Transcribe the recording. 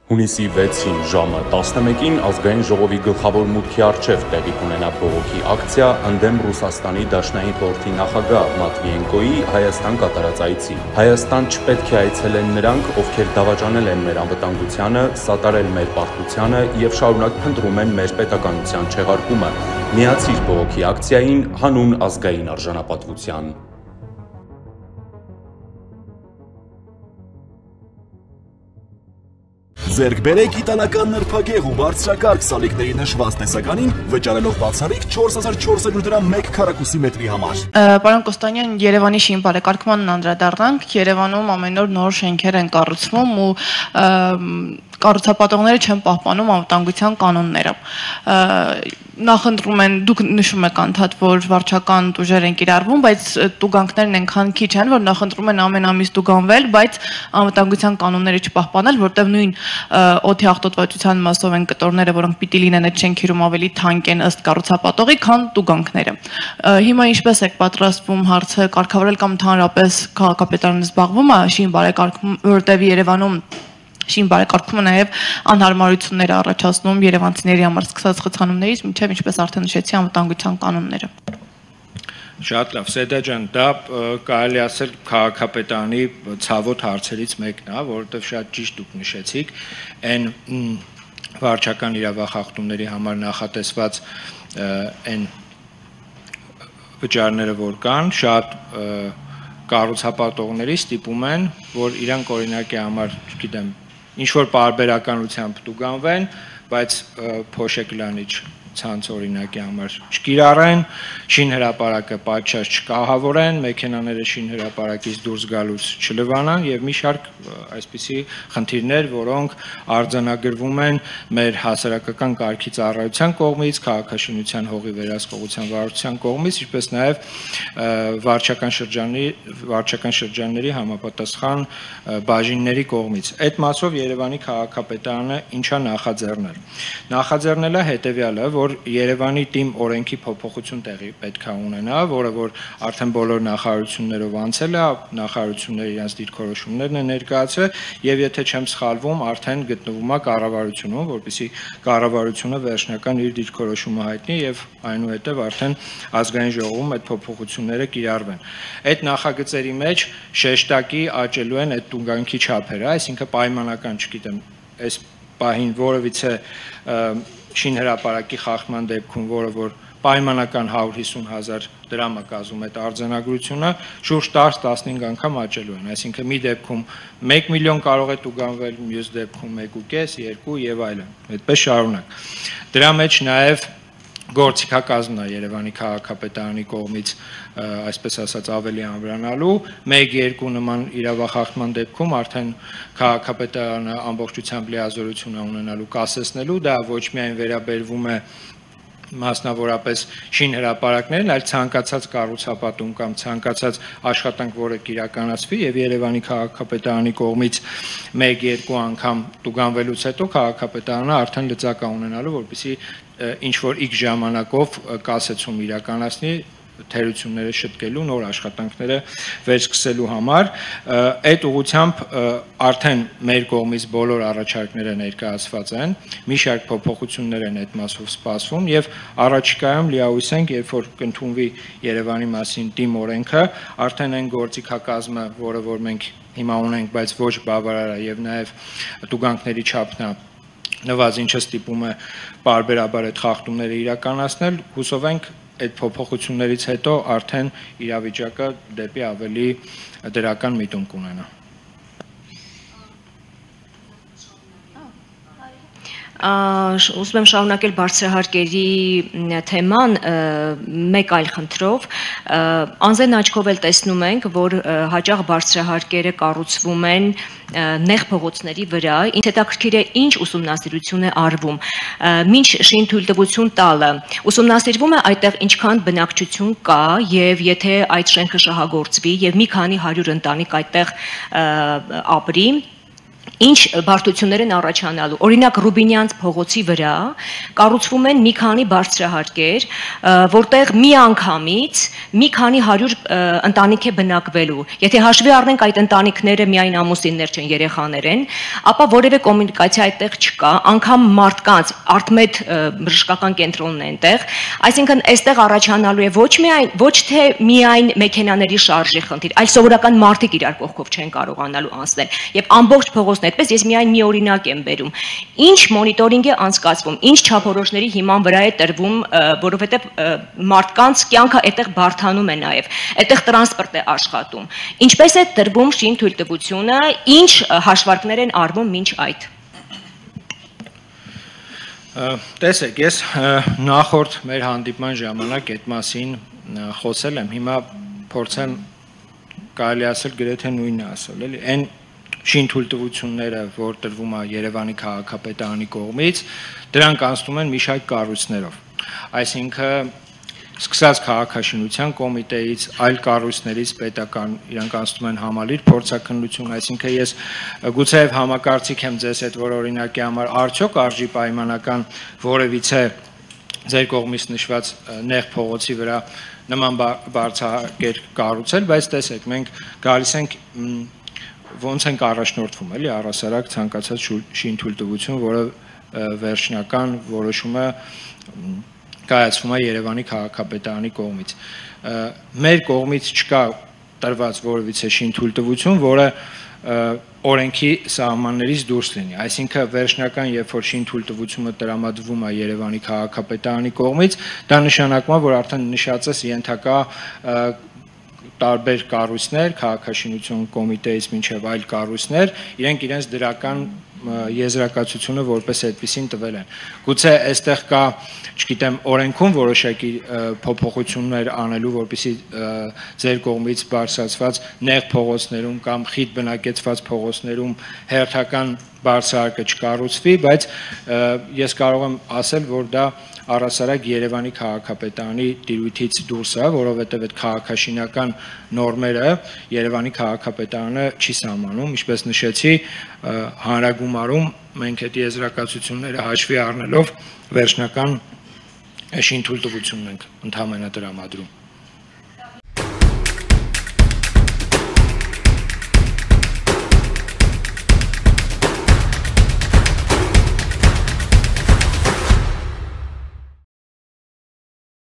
Հունիսի 6-ին ժամը 11-ին ազգային ժողովի գլխավոր մուտքի առջև տեղի կունենա բողոքի ակցիա ընդդեմ Ռուսաստանի Դաշնային խորհրդի նախագահ Մատվիենկոյի Հայաստան կատարած այցի։ Հայաստան չպետք է այցելեն նրանք, ովքեր դավաճանել են մեր անվտանգությանը, սատարել մեր պարտությանը եւ շարունակ փնտրում են մեր պետականության չեղարկումը։ Միացիր բողոքի ակցիային հանուն ազգային արժանապատվության։ Ձերք բերեք իտալական նրբագեղ ու բարձրակարգ սալիկների նշված տեսականին, վճարելով բացառիկ 4400 դրամ 1 քառակուսի մետրի համար։ Պարոն Կոստանյան, Երևանի շին բարեկարգմանն անդրադառնանք, Երևանում ամեն օր նոր շենքեր են կառուցվում ու կառուցապատողները չեն պահպանում անվտանգության կանոնները։ Նախընտրում են, դուք նշում եք անդադ, որ վարչական ուժեր են կիրառվում, բայց տուգանքներն այնքան քիչ են, որ նախընտրում են ամեն ամիս տուգանվել, բայց անվտանգության կանոնները չպահպանել, որտեղ նույն օդի աղտոտվածության մասով են կտորները, որոնք պիտի լինեն այդ շենքերում ավելի թանկ են ըստ կառուցապատողի, քան տուգանքները։ Հիմա ինչպես եք պատրաստվում հարցը կարգավորել կամ ընդհանրապես քաղաքապետարանը զբաղվում է շին բարեկարգում, որտեղ Երևանում շին բարեկարգումը նաև անհարմարություններ առաջացնում երևանցիների համար սկսած խցանումներից մինչև ինչպես արդեն նշեցի անվտանգության կանոնները։ Շատ լավ, Սեդա ջան, դա կարելի ասել քաղաքապետարանի ցավոտ հարցերից մեկն է, որովհետև շատ ճիշտ դուք նշեցիք, այն վարչական իրավախախտումների համար նախատեսված այն վճարները, որ կան, շատ կառուցապատողների ստիպում են, որ իրանք օրինակի համար, չգիտեմ, ինչ-որ պարբերականությամբ տուգանվեն, բայց փոշեկլանիչ ցանց օրինակի համար չկիրառեն, շին հրապարակը պատշաճ չկահավորեն, մեքենաները շին հրապարակից դուրս գալուց չլվանան եւ մի շարք այսպիսի խնդիրներ, որոնք արձանագրվում են մեր հասարակական կարգի ծառայության կողմից, քաղաքաշինության հողի վերահսկողության վարչության կողմից, ինչպես նաեւ վարչական շրջանների համապատասխան բաժինների կողմից։ Այդ մասով Երևանի քաղաքապետարանը ինչա նախաձեռնել։ Նախաձեռնել է հետեւյալը, որ Երևանի թիմ օրենքի փոփոխություն տեղի պետք է ունենա, որը որ արդեն բոլոր նախարարություններով անցել է, նախարարությունները իրենց դիրքորոշումներն են ներկայացրել եւ եթե չեմ սխալվում, արդեն գտնվում է կառավարությունում, որպեսզի կառավարությունը վերջնական իր դիրքորոշումը հայտնի եւ այնուհետեւ արդեն ազգային ժողովում այդ փոփոխությունները կիրառվեն։ Այդ նախագծերի մեջ շեշտակի աճելու են այդ տուգանքի չափերը, այսինքն պայմանական, չգիտեմ, այս պահին որևիցե շին հրապարակի խախտման դեպքում, որը որ պայմանական 150,000 դրամ է կազմում այդ արձանագրությունը, շուրջ 10-15 անգամ աճելու են, այսինքն մի դեպքում 1 միլիոն կարող է տուգանվել, մյուս դեպքում 1.5, 2 եւ այլն, այդպես շարունակ։ Դրա մեջ նաեւ գործիքակազմն է Երևանի քաղաքապետարանի կողմից, այսպես ասած, ավելի ամրանալու, 1-2 նման իրավախախտման դեպքում արդեն քաղաքապետարանը ամբողջությամբ լիազորություն է ունենալու կասեցնելու, դա ոչ միայն վերաբերվում է մասնավորապես շին հրապարակներին, այլ ցանկացած կառուցապատում կամ ցանկացած աշխատանք, որը կիրականացվի եւ Երևանի քաղաքապետարանի կողմից 1-2 անգամ տուգանվելուց հետո քաղաքապետարանը արդեն լծակ է ունենալու, որպեսզի ինչ որ X ժամանակով կասեցում իրականացնի թերությունները շտկելու, նոր աշխատանքները վերսկսելու համար, այդ ուղղությամբ արդեն մեր կողմից բոլոր առաջարկները ներկայացված են, մի շարք փոփոխություններ են այդ մասով սպասվում եւ առաջիկայում լիահույս ենք, երբ որ կընդունվի Երևանի մասին թիմ օրենքը, արդեն այն գործիքակազմը, որը որ մենք հիմա ունենք, բայց ոչ բավարար է եւ նաեւ տուգանքների չափն է նվազ, ինչը ստիպում է պարբերաբար այդ խախտումները իրականացնել, հուսով ենք այդ փոփոխություններից հետո արդեն իրավիճակը դեպի ավելի դրական միտում կունենա։ Ուզում եմ շարունակել բարձրահարկերի թեման մեկ այլ խնդրով, անձեն աչքով էլ տեսնում ենք, որ հաճախ բարձրահարկերը կառուցվում են նեղ փողոցների վրա, ինձ հետաքրքիր է ինչ ուսումնասիրություն է արվում, մինչ շին թույլտվություն տալը, ուսումնասիրվում է այդտեղ ինչքան բնակչություն կա եւ եթե այդ շենքը շահագործվի եւ մի քանի 100 ընտանիք այդտեղ ապրի, Ինչ բարդություններ են առաջանալու։ Օրինակ Ռուբինյանց փողոցի վրա կառուցվում են մի քանի բարձրահարկեր, որտեղ մի անգամից մի քանի 100 ընտանիք է բնակվելու։ Եթե հաշվի առնենք այդ ընտանիքները միայն ամուսիններ չեն, երեխաներ են, ապա որևէ կոմունիկացիա այդտեղ չկա, անգամ մարդկանց արտմետ բժշկական կենտրոնն է այնտեղ, այսինքն այստեղ առաջանալու է ոչ թե միայն մեքենաների շարժի խնդիր, այլ սովորական մարդիկ իրար կողքով չեն կարողանալու անցնել։ Եվ ամբողջ փողոցն այդպես ես միայն մի օրինակ եմ բերում։ Ինչ մոնիտորինգ է անցկացվում, ինչ չափորոշների հիման վրա է տրվում, որովհետև մարդկանց կյանքը այդտեղ բարդանում է նաև, այդտեղ տրանսպորտ է աշխատում։ Ինչպես է տրվում շին թույլտվությունը, ինչ հաշվարկներ են արվում մինչ այդ։ Տեսեք, ես նախորդ մեր հանդիպման ժամանակ այդ մասին խոսել եմ, հիմա փորձեմ կարելի ասել գրեթե նույնը ասել, էլի, այն շինթույլտվությունները, որ տրվում է Երևանի քաղաքապետարանի կողմից, դրանք անցնում են մի շարք կառույցներով։ Այսինքն, սկսած քաղաքաշինության կոմիտեից, այլ կառույցներից պետական իրանք անցնում են համալիր փորձաքննություն, այսինքն ես գուցեև համակարծիք եմ ձեզ հետ, որ օրինակի համար արդյոք արժի պայմանական որևիցե ձեր կողմից նշված նեղ փողոցի վրա նման բարձրահարկեր կառուցել, բայց տեսեք, մենք գալիս ենք ոնց ենք առաջնորդվում, էլի առհասարակ ցանկացած շինթույլտվություն, որը վերջնական որոշումը կայացվում է Երևանի քաղաքապետարանի կողմից։ Մեր կողմից չկա տրված որևիցե շինթույլտվություն, որը օրենքի սահմաններից դուրս լինի։ Այսինքն վերջնական, երբ որ շինթույլտվությունը տրամադրվում է Երևանի քաղաքապետարանի կողմից, դա նշանակում է, որ արդեն նշածս ենթակա տարբեր կառույցներ, քաղաքաշինություն կոմիտեից մինչև այլ կառույցներ, իրենք իրենց դրական եզրակացությունը որպես այդպեսին տվել են։ Գուցե այստեղ կա, չգիտեմ, օրենքում որոշակի փոփոխություններ անելու, որպեսզի ձեր կողմից բարձրացված նեղ փողոցներում կամ խիտ բնակեցված փողոցներում հերթական բարձրահարկը չկառուցվի, բայց ես կարող եմ ասել, որ դա առհասարակ Երևանի քաղաքապետարանի տիրույթից դուրս է, որովհետև այդ քաղաքաշինական նորմերը Երևանի քաղաքապետարանը չի սահմանում, ինչպես նշեցի, հանրագումարում մենք այդ եզրակացությունները հաշվի առնելով վերջնական շինթույլտվությունն ենք ընդհանրապես տրամադրում։